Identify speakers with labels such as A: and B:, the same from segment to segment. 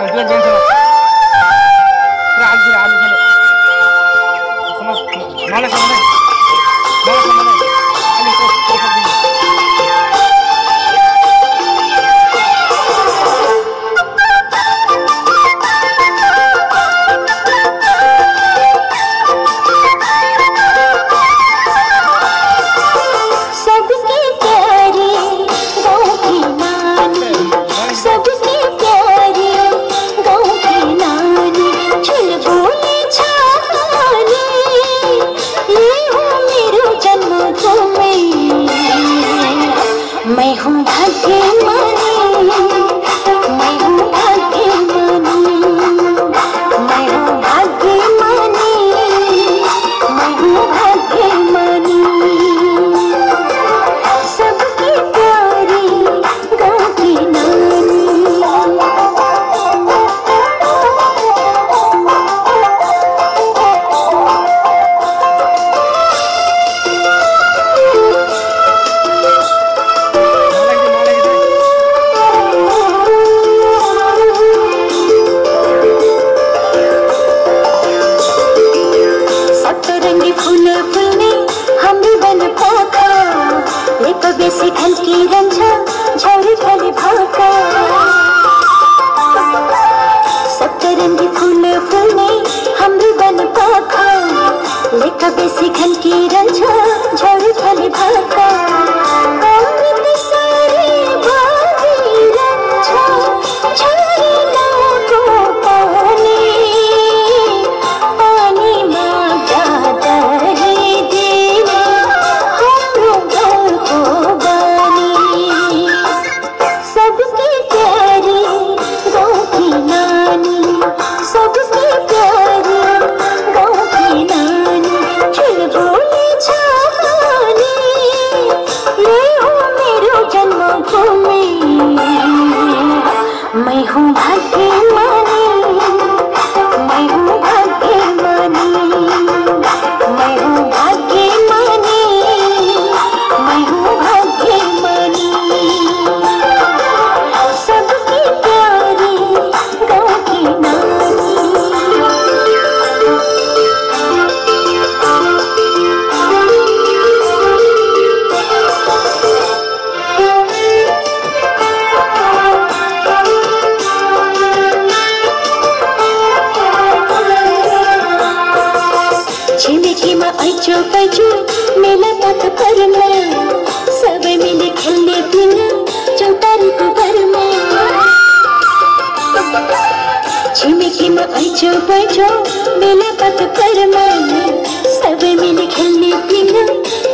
A: बिहान बिहान आलु छ आलु छ मलाई सम्झाइ
B: मैं हूँ भाग्यमानी, मैं हूँ भाग्यमानी, मैं हूँ भाग्यमानी, मैं हूँ भाग्यमानी। सबकी प्यारी गाँव की नानी। बेसी घंटी रंझा झौरी फले भाका सप्तरंगी फूल फूलने हमरी बन पाखा लेका बेसी घंटी रंझा झौरी फले भाका अमृत सारे बागी रंझा झौरी लाको पानी पानी माँ गाता है देने हमरो गल को सबकी प्यारी गाँव की नानी, सबकी प्यारी गाँव की नानी। चल बोले छानी ये हो मेरो जन्मभूमि। मैं हूँ भाग्यमानी, मैं हूँ भाग्यमानी, मैं हूँ भाग्यमानी, मैं हूँ भाग्यमानी। सबकी प्यारी गाँव की नानी। छिमेकीमा ऐचो पैचो मेला तक परमा सबै मिले खेल्ने पिना चौतारीको घरमा। छिमेकीमा ऐचो पैचो मेला तक परमा सबै मिले खेल्ने पिना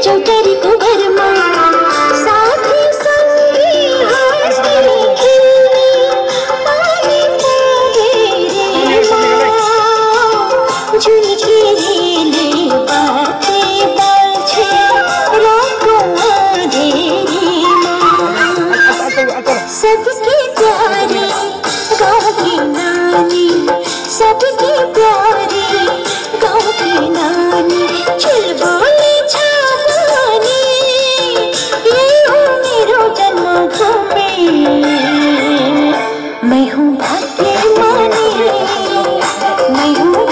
B: चौतारीको घरमा। साथी सङ्गी हाँस्दै खेल्ने पानी परेर झुल्किरहेले बाते बाल्छे रातको अँधेरीमा। सबकी प्यारी गाँव की नानी, सबकी प्यारी गाँव की नानी। चल बोले छानी ये हो मेरो जन्मभूमि। मैं हूँ भाग्यमानी, मैं हूँ